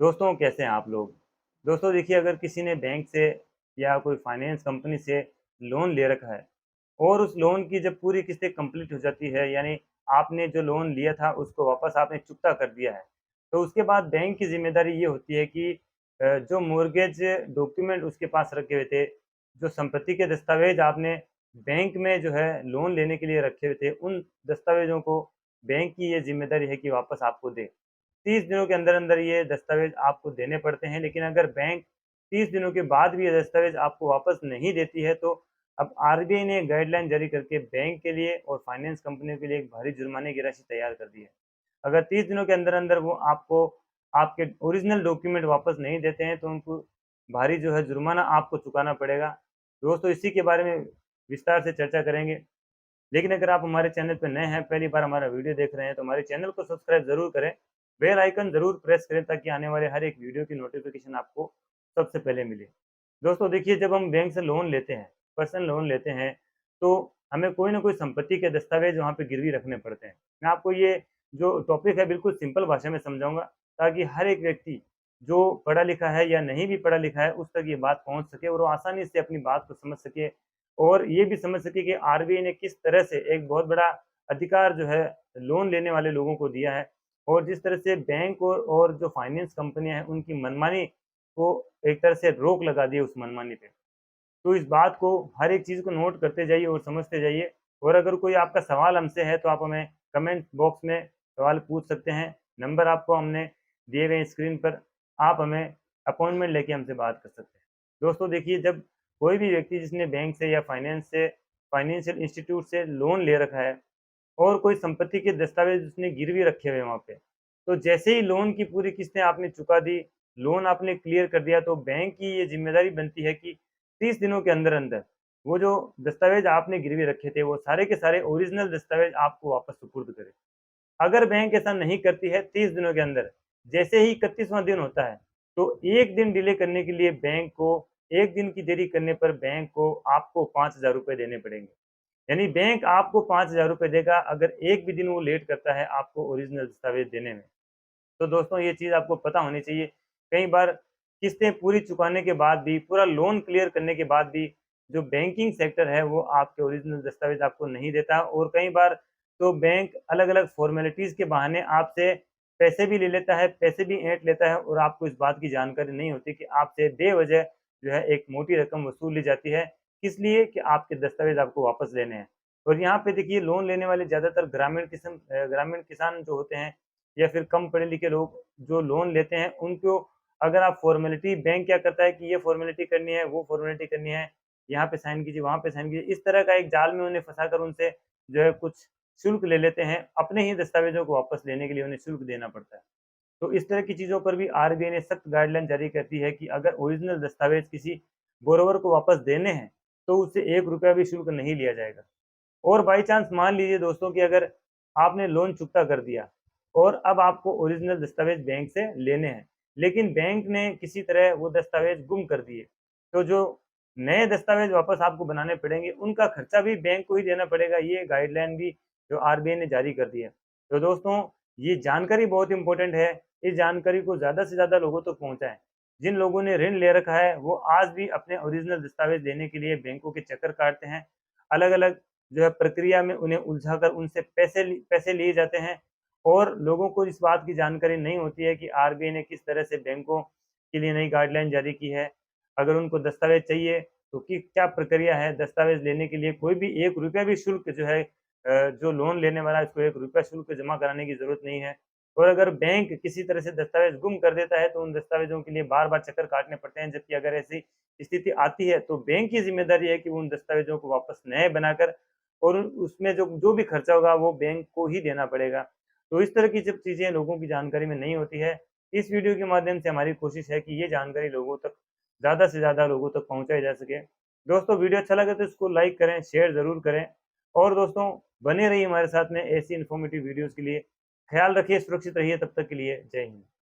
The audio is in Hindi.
दोस्तों कैसे हैं आप लोग? दोस्तों देखिए, अगर किसी ने बैंक से या कोई फाइनेंस कंपनी से लोन ले रखा है और उस लोन की जब पूरी किस्तें कंप्लीट हो जाती है, यानी आपने जो लोन लिया था उसको वापस आपने चुकता कर दिया है, तो उसके बाद बैंक की ज़िम्मेदारी ये होती है कि जो मॉर्गेज डॉक्यूमेंट उसके पास रखे हुए थे, जो संपत्ति के दस्तावेज़ आपने बैंक में जो है लोन लेने के लिए रखे हुए थे, उन दस्तावेज़ों को बैंक की ये ज़िम्मेदारी है कि वापस आपको दे। 30 दिनों के अंदर-अंदर ये दस्तावेज़ आपको देने पड़ते हैं, लेकिन अगर बैंक 30 दिनों के बाद भी ये दस्तावेज़ आपको वापस नहीं देती है, तो अब आरबीआई ने गाइडलाइन जारी करके बैंक के लिए और फाइनेंस कंपनियों के लिए एक भारी जुर्माने की राशि तैयार कर दी है। अगर 30 दिनों के अंदर-अंदर वो आपको आपके ओरिजिनल डॉक्यूमेंट वापस नहीं देते हैं, तो उनको भारी जो है जुर्माना आपको चुकाना पड़ेगा। दोस्तों इसी के बारे में विस्तार से चर्चा करेंगे। लेकिन अगर आप हमारे चैनल पे नए हैं, पहली बार हमारा वीडियो देख रहे हैं, तो हमारे चैनल को सब्सक्राइब ज़रूर करें, बेल आइकन ज़रूर प्रेस करें ताकि आने वाले हर एक वीडियो की नोटिफ़िकेशन आपको सबसे पहले मिले। दोस्तों देखिए, जब हम बैंक से लोन लेते हैं, पर्सनल लोन लेते हैं, तो हमें कोई न कोई संपत्ति के दस्तावेज़ वहाँ पे गिरवी रखने पड़ते हैं। मैं आपको ये जो टॉपिक है बिल्कुल सिंपल भाषा में समझाऊँगा ताकि हर एक व्यक्ति जो पढ़ा लिखा है या नहीं भी पढ़ा लिखा है, उस तक ये बात पहुँच सके और वो आसानी से अपनी बात को समझ सके और ये भी समझ सके कि आरबीआई ने किस तरह से एक बहुत बड़ा अधिकार जो है लोन लेने वाले लोगों को दिया है और जिस तरह से बैंक और जो फाइनेंस कंपनियां हैं उनकी मनमानी को एक तरह से रोक लगा दी है उस मनमानी पे। तो इस बात को हर एक चीज़ को नोट करते जाइए और समझते जाइए और अगर कोई आपका सवाल हमसे है तो आप हमें कमेंट बॉक्स में सवाल पूछ सकते हैं। नंबर आपको हमने दिए गए हैं स्क्रीन पर, आप हमें अपॉइंटमेंट लेके हमसे बात कर सकते हैं। दोस्तों देखिए, जब कोई भी व्यक्ति जिसने बैंक से या फाइनेंस से फाइनेंशियल इंस्टीट्यूट से लोन ले रखा है और कोई संपत्ति के दस्तावेज़ उसने गिरवी रखे हुए हैं वहाँ पे, तो जैसे ही लोन की पूरी किस्तें आपने चुका दी, लोन आपने क्लियर कर दिया, तो बैंक की ये ज़िम्मेदारी बनती है कि 30 दिनों के अंदर-अंदर वो जो दस्तावेज़ आपने गिरवी रखे थे, वो सारे के सारे ओरिजिनल दस्तावेज़ आपको वापस सुपुर्द करे। अगर बैंक ऐसा नहीं करती है 30 दिनों के अंदर, जैसे ही 31वाँ दिन होता है, तो 1 दिन डिले करने के लिए बैंक को 1 दिन की देरी करने पर बैंक को आपको ₹5000 देने पड़ेंगे। यानी बैंक आपको ₹5000 देगा अगर 1 भी दिन वो लेट करता है आपको ओरिजिनल दस्तावेज़ देने में। तो दोस्तों ये चीज़ आपको पता होनी चाहिए। कई बार किस्तें पूरी चुकाने के बाद भी, पूरा लोन क्लियर करने के बाद भी, जो बैंकिंग सेक्टर है वो आपके ओरिजिनल दस्तावेज़ आपको नहीं देता और कई बार तो बैंक अलग-अलग फ़ॉर्मेलिटीज़ के बहाने आपसे पैसे भी ले लेता है, पैसे भी ऐंठ लेता है और आपको इस बात की जानकारी नहीं होती कि आपसे बेवजह जो है एक मोटी रकम वसूल ली जाती है। किस लिए? कि आपके दस्तावेज़ आपको वापस लेने हैं। और यहाँ पे देखिए, लोन लेने वाले ज़्यादातर ग्रामीण किसान जो होते हैं या फिर कम पढ़े लिखे लोग जो लोन लेते हैं, उनको अगर आप फ़ॉर्मेलिटी, बैंक क्या करता है कि ये फ़ॉर्मेलिटी करनी है, वो फ़ॉर्मेलिटी करनी है, यहाँ पे साइन कीजिए, वहाँ पे साइन कीजिए, इस तरह का एक जाल में उन्हें फँसाकर उनसे जो है कुछ शुल्क ले लेते हैं, अपने ही दस्तावेज़ों को वापस लेने के लिए उन्हें शुल्क देना पड़ता है। तो इस तरह की चीज़ों पर भी आरबीआई ने सख्त गाइडलाइन जारी कर दी है कि अगर ओरिजिनल दस्तावेज़ किसी बोरोवर को वापस देने हैं, तो उससे ₹1 भी शुल्क नहीं लिया जाएगा। और बाई चांस मान लीजिए दोस्तों कि अगर आपने लोन चुकता कर दिया और अब आपको ओरिजिनल दस्तावेज़ बैंक से लेने हैं, लेकिन बैंक ने किसी तरह वो दस्तावेज़ गुम कर दिए, तो जो नए दस्तावेज़ वापस आपको बनाने पड़ेंगे, उनका खर्चा भी बैंक को ही देना पड़ेगा। ये गाइडलाइन भी जो आरबीआई ने जारी कर दी है। तो दोस्तों ये जानकारी बहुत इम्पोर्टेंट है, इस जानकारी को ज़्यादा से ज़्यादा लोगों तक पहुँचाएँ। जिन लोगों ने ऋण ले रखा है, वो आज भी अपने ओरिजिनल दस्तावेज़ लेने के लिए बैंकों के चक्कर काटते हैं। अलग-अलग जो है प्रक्रिया में उन्हें उलझाकर उनसे पैसे लिए जाते हैं और लोगों को इस बात की जानकारी नहीं होती है कि आरबीआई ने किस तरह से बैंकों के लिए नई गाइडलाइन जारी की है। अगर उनको दस्तावेज़ चाहिए तो कि क्या प्रक्रिया है, दस्तावेज़ लेने के लिए कोई भी ₹1 भी शुल्क जो है जो लोन लेने वाला है उसको ₹1 शुल्क जमा कराने की ज़रूरत नहीं है। और अगर बैंक किसी तरह से दस्तावेज़ गुम कर देता है तो उन दस्तावेज़ों के लिए बार-बार चक्कर काटने पड़ते हैं, जबकि अगर ऐसी स्थिति आती है तो बैंक की ज़िम्मेदारी है कि वो उन दस्तावेज़ों को वापस नए बनाकर और उसमें जो जो भी खर्चा होगा वो बैंक को ही देना पड़ेगा। तो इस तरह की जब चीज़ें लोगों की जानकारी में नहीं होती है, इस वीडियो के माध्यम से हमारी कोशिश है कि ये जानकारी लोगों तक ज़्यादा से ज़्यादा लोगों तक पहुँचाई जा सके। दोस्तों वीडियो अच्छा लगे तो इसको लाइक करें, शेयर ज़रूर करें और दोस्तों बने रहिए हमारे साथ में ऐसी इन्फॉर्मेटिव वीडियोज़ के लिए। ख़्याल रखिए, सुरक्षित रहिए, तब तक के लिए जय हिंद।